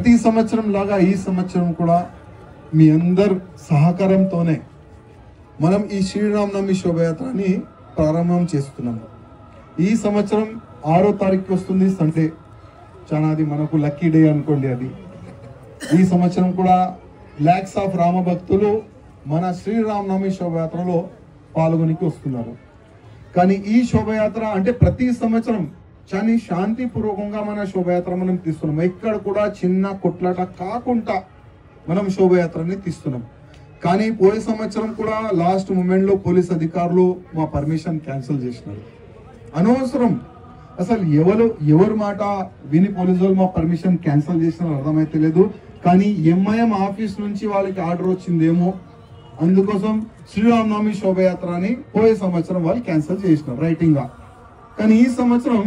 ప్రతి సంవత్సరం లాగా ఈ సంవత్సరం కూడా మీ అందరు సహకారంతోనే మనం ఈ శ్రీరామనవమి శోభయాత్రని ప్రారంభం చేస్తున్నాము. ఈ సంవత్సరం 6వ తారీఖు వస్తుంది, సండే. చాలా అది మనకు లక్కీ డే అనుకోండి. అది ఈ సంవత్సరం కూడా లాక్స్ ఆఫ్ రామ భక్తులు మన శ్రీరామనవమి శోభయాత్రలో పాల్గొనికి వస్తున్నారు. కానీ ఈ శోభయాత్ర అంటే ప్రతి సంవత్సరం చాలా శాంతిపూర్వకంగా మన శోభయాత్ర మనం తీస్తున్నాం. ఎక్కడ కూడా చిన్న కొట్లాట కాకుండా మనం శోభయాత్రని తీస్తున్నాం. కానీ పోయే సంవత్సరం కూడా లాస్ట్ మూమెంట్ లో పోలీస్ అధికారులు మా పర్మిషన్ క్యాన్సిల్ చేసినారు. అనవసరం, అసలు ఎవరు మాట విని పోలీసు వాళ్ళు మా పర్మిషన్ క్యాన్సిల్ చేసినారు అర్థమైతే లేదు. కానీ ఎంఐఎం ఆఫీస్ నుంచి వాళ్ళకి ఆర్డర్ వచ్చిందేమో, అందుకోసం శ్రీరామనవమి శోభయాత్ర అని పోయే సంవత్సరం వాళ్ళు క్యాన్సిల్ చేసినారు రైటింగ్ గా. కానీ ఈ సంవత్సరం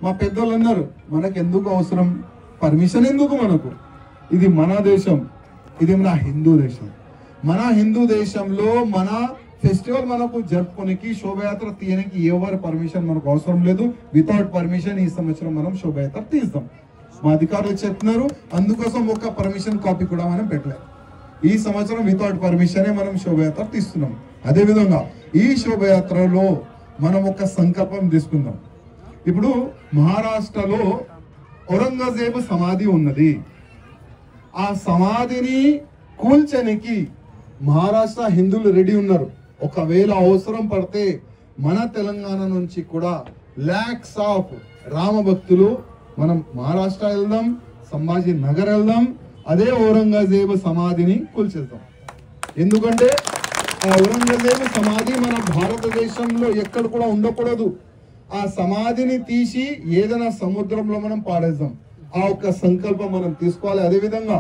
మా పెద్దోళ్ళు అన్నారు, మనకు ఎందుకు అవసరం పర్మిషన్, ఎందుకు మనకు, ఇది మన దేశం, ఇది మన హిందూ దేశం. మన హిందూ దేశంలో మన ఫెస్టివల్ మనకు జరుపుకోనికి శోభయాత్ర తీయడానికి ఎవరి పర్మిషన్ మనకు అవసరం లేదు. వితౌట్ పర్మిషన్ ఈ సంవత్సరం మనం శోభయాత్ర తీస్తాం. మా అధికారులు చెప్తున్నారు, అందుకోసం ఒక పర్మిషన్ కాపీ కూడా మనం పెట్టలేదు. ఈ సంవత్సరం వితౌట్ పర్మిషనే మనం శోభయాత్ర తీస్తున్నాం. అదే విధంగా ఈ శోభయాత్రలో మనం ఒక సంకల్పం తీసుకుందాం. ఇప్పుడు మహారాష్ట్రలో ఔరంగజేబ్ సమాధి ఉన్నది. ఆ సమాధిని కూల్చనికి మహారాష్ట్ర హిందువులు రెడీ ఉన్నారు. ఒకవేళ అవసరం పడితే మన తెలంగాణ నుంచి కూడా లాక్స్ ఆఫ్ రామ భక్తులు మనం మహారాష్ట్ర వెళ్దాం, సంభాజీ నగర్ వెళ్దాం, అదే ఔరంగజేబు సమాధిని కూల్చేద్దాం. ఎందుకంటే ఆ ఔరంగజేబు సమాధి మన భారతదేశంలో ఎక్కడ కూడా ఉండకూడదు. ఆ సమాధిని తీసి ఏదైనా సముద్రంలో మనం పాడేద్దాం. ఆ ఒక్క సంకల్పం మనం తీసుకోవాలి. అదేవిధంగా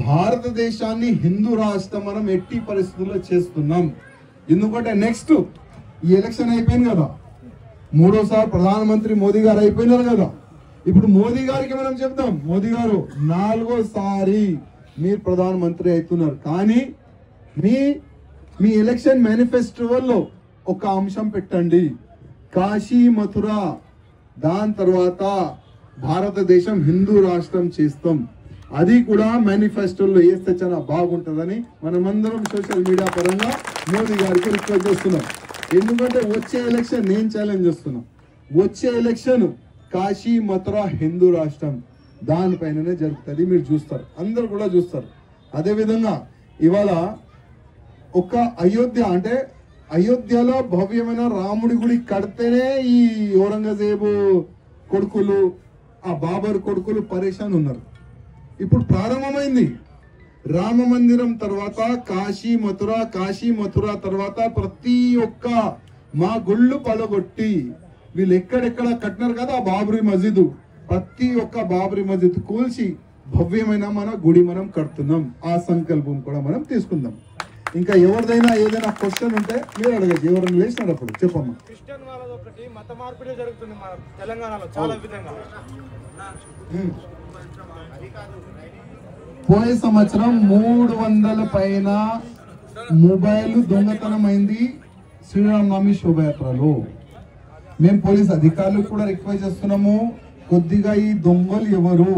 భారతదేశాన్ని హిందూ రాష్ట్రం మనం ఎట్టి పరిస్థితుల్లో చేస్తున్నాం. ఎందుకంటే నెక్స్ట్ ఈ ఎలక్షన్ అయిపోయింది కదా, 3వసారి ప్రధానమంత్రి మోదీ గారు అయిపోయినారు కదా. ఇప్పుడు మోదీ గారికి మనం చెప్తాం, మోదీ గారు 4వసారి మీరు ప్రధానమంత్రి అవుతున్నారు. కానీ మీ ఎలక్షన్ మేనిఫెస్టోలో ఒక అంశం పెట్టండి, కాశీ మథుర, దాని తర్వాత భారతదేశం హిందూ రాష్ట్రం చేస్తాం. అది కూడా మేనిఫెస్టోలో వేస్తే చాలా బాగుంటుందని మనమందరం సోషల్ మీడియా పరంగా మోదీ గారికి రిక్వెస్ట్ చేస్తున్నాం. ఎందుకంటే వచ్చే ఎలక్షన్ నేను ఛాలెంజ్ చేస్తున్నా, వచ్చే ఎలక్షన్ కాశీ మథుర హిందూ రాష్ట్రం దానిపైననే జరుగుతుంది. మీరు చూస్తారు, అందరు కూడా చూస్తారు. అదేవిధంగా ఇవాళ ఒక అయోధ్య అంటే అయోధ్యలో భవ్యమైన రాముడి గుడి కడితేనే ఈ ఔరంగజేబు కొడుకులు, ఆ బాబర్ కొడుకులు పరేషాన్ ఉన్నారు. ఇప్పుడు ప్రారంభమైంది రామ మందిరం తర్వాత కాశీ మథుర తర్వాత ప్రతి ఒక్క మా గుళ్ళు పడగొట్టి వీళ్ళు ఎక్కడెక్కడ కట్టినారు కదా బాబరీ మస్జిద్, ప్రతి ఒక్క బాబరీ మస్జిద్ కూల్చి భవ్యమైన మన గుడి మనం కడుతున్నాం. ఆ సంకల్పం కూడా మనం తీసుకుందాం. ఇంకా ఎవరిదైనా ఏదైనా క్వశ్చన్ ఉంటే మీరు అడగచ్చు. ఎవరైనా లేచినారు అప్పుడు చెప్పమ్మా. క్రిస్టియన్ వాళ్ళది ఒకటి మత మార్పిడి జరుగుతుంది మన తెలంగాణలో చాలా విధంగా. పోయే సంవత్సరం 300 పైన మొబైల్ దొంగతనం అయింది శ్రీరామనవమి శోభయాత్రలో. మేము పోలీస్ అధికారులకు కూడా రిక్వెస్ట్ చేస్తున్నాము, కొద్దిగా ఈ దొంగలు ఎవరు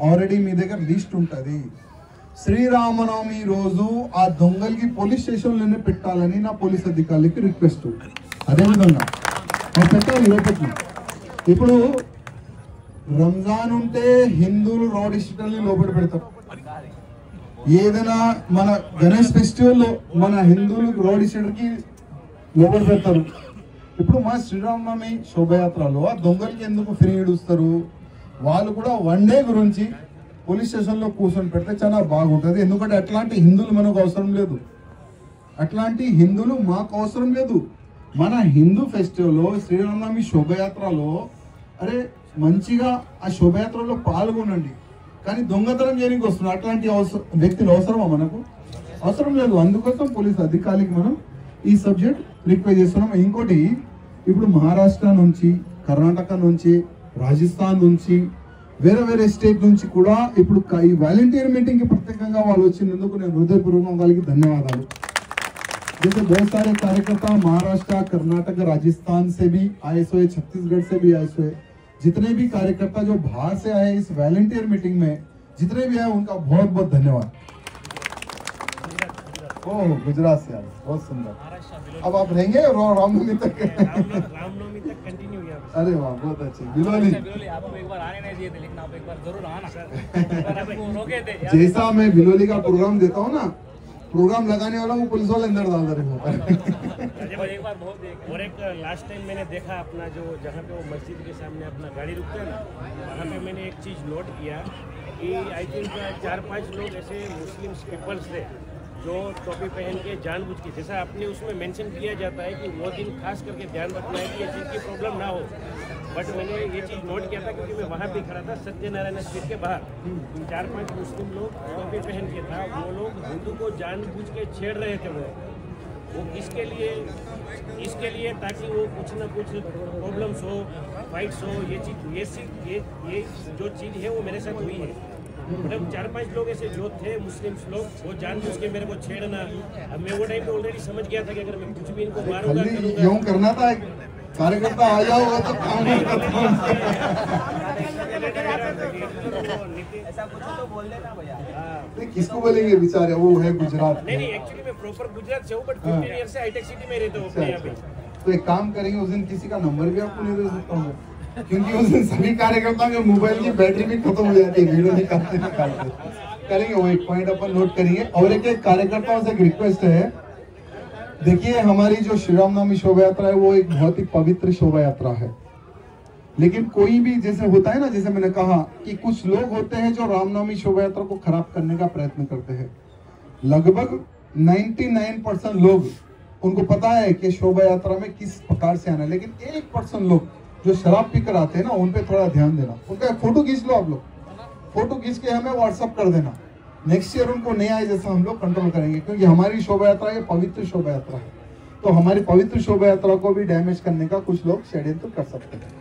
ఆల్రెడీ మీ దగ్గర లిస్ట్ ఉంటుంది. శ్రీరామనవమి రోజు ఆ దొంగలకి పోలీస్ స్టేషన్లోనే పెట్టాలని నా పోలీస్ అధికారులకి రిక్వెస్ట్. అదేవిధంగా పెట్టాలి లోపల. ఇప్పుడు రంజాన్ ఉంటే హిందువులు రౌడీ షీటర్ని లోపల పెడతారు. ఏదైనా మన గణేష్ ఫెస్టివల్ లో మన హిందువులు రౌడీ షీటర్కి లోపల పెడతారు. ఇప్పుడు మా శ్రీరామనవమి శోభయాత్రలో ఆ దొంగలకి ఎందుకు ఫ్రీ ఇడుస్తారు? వాళ్ళు కూడా 1 డే గురించి పోలీస్ స్టేషన్లో కూర్చొని పెడితే చాలా బాగుంటుంది. ఎందుకంటే అట్లాంటి హిందువులు మనకు అవసరం లేదు, అట్లాంటి హిందువులు మాకు అవసరం లేదు. మన హిందూ ఫెస్టివల్లో శ్రీరామనవమి శోభయాత్రలో అరే మంచిగా ఆ శోభయాత్రలో పాల్గొనండి. కానీ దొంగతనం చేయడానికి వస్తున్నారు అట్లాంటి వ్యక్తులు అవసరమా? మనకు అవసరం లేదు. అందుకోసం పోలీస్ అధికారికి మనం ఈ సబ్జెక్ట్ రిక్వెస్ట్ చేస్తున్నాం. ఇంకోటి, ఇప్పుడు మహారాష్ట్ర నుంచి, కర్ణాటక నుంచి, రాజస్థాన్ నుంచి, వేరే స్టేట్ నుంచి కూడా ఇప్పుడు ఈ వాలంటీర్ మీటింగ్ కి ప్రత్యేకంగా వాళ్ళు వచ్చినందుకు నేను హృదయపూర్వకంగా వాళ్ళకి ధన్యవాదాలు. जैसे बहुत सारे कार्यकर्ता महाराष्ट्र, कर्नाटक, राजस्थान से भी आए हुए, छत्तीसगढ़ से भी आए हुए, जितने भी कार्यकर्ता जो बाहर से आए इस वॉलंटियर मीटिंग में, जितने भी हैं उनका बहुत बहुत धन्यवाद। ओह, गुजरात से आए, बहुत सुंदर। अब आप रहेंगे रामनवमी तक? रामनवमी तक कंटिन्यू किया। अरे वाह, बहुत अच्छे। बिलोली, आपको एक बार आने नहीं चाहिए थे, लेकिन आप एक बार जरूर आना। आपको रोके थे। जैसा मैं बिलोली का प्रोग्राम देता हूँ ना, प्रोग्राम लगाने वाला वो पुलिस वाले अंदर डाल रहे हो। एक बार बहुत और एक लास्ट टाइम मैंने देखा अपना जो जहाँ पे वो मस्जिद के सामने अपना गाड़ी रुकता है ना, वहाँ पे मैंने एक चीज़ नोट किया कि आई थिंक 4-5 लोग ऐसे मुस्लिम पीपल्स थे जो टोपी पहन के जानबूझ के, जैसा आपने उसमें मेंशन किया जाता है कि वो दिन खास करके ध्यान रखना है कि ये चीज़ की प्रॉब्लम ना हो, बट मैंने ये चीज़ नोट किया था क्योंकि मैं वहाँ भी खड़ा था सत्यनारायण स्ट्रीट के बाहर। 4-5 मुस्लिम लोग टोपी पहन के था, वो लोग हिंदू को जानबूझ के छेड़ रहे थे। वो किसके लिए? इसके लिए ताकि वो कुछ ना कुछ प्रॉब्लम्स हो, फाइट्स हो। ये जो चीज़ है वो मेरे साथ हुई है। मतलब 4-5 लोग ऐसे जो थे मुस्लिम लोग, वो जानबूझ के मेरे को छेड़ना। अब मैं वो टाइम पे ऑलरेडी समझ गया था कि अगर मैं कुछ भी इनको मारूंगा करूंगा। यूं करना था, कार्यकर्ता आ जाओगा तो काम ऐसा कुछ तो बोल देना भैया। किसको बोलेंगे, बेचारे वो है गुजरात। नहीं, एक्चुअली मैं प्रॉपर गुजरात से हूँ, बट 15 ईयर से हाईटेक सिटी में रहता हूँ अपने यहाँ पे। तो एक काम करेंगे, उस दिन किसी का नंबर भी आपको नहीं दे सकता हूँ, क्योंकि उस दिन सभी कार्यकर्ताओं के मोबाइल की बैटरी भी खत्म हो जाती है वीडियो निकालते करेंगे। वो एक पॉइंट अपन नोट करेंगे। और एक कार्यकर्ताओं से एक रिक्वेस्ट है, देखिए हमारी जो श्री रामनवमी शोभा यात्रा है वो एक बहुत ही पवित्र शोभा यात्रा है, लेकिन कोई भी जैसे होता है ना, जैसे मैंने कहा कि कुछ लोग होते हैं जो रामनवमी शोभा यात्रा को खराब करने का प्रयत्न करते हैं। लगभग 99% लोग, उनको पता है कि शोभा यात्रा में किस प्रकार से आना है, लेकिन 1% लोग जो शराब पीकर आते हैं ना, उन पे थोड़ा ध्यान देना। उनका फोटो खींच लो आप लोग, फोटो खींच के हमें व्हाट्सअप कर देना। नेक्स्ट ईयर उनको नहीं आए जैसा हम लोग कंट्रोल करेंगे, क्योंकि हमारी शोभा यात्रा ये पवित्र शोभा यात्रा है। तो हमारी पवित्र शोभा यात्रा को भी डैमेज करने का कुछ लोग षड्यंत्र कर सकते हैं।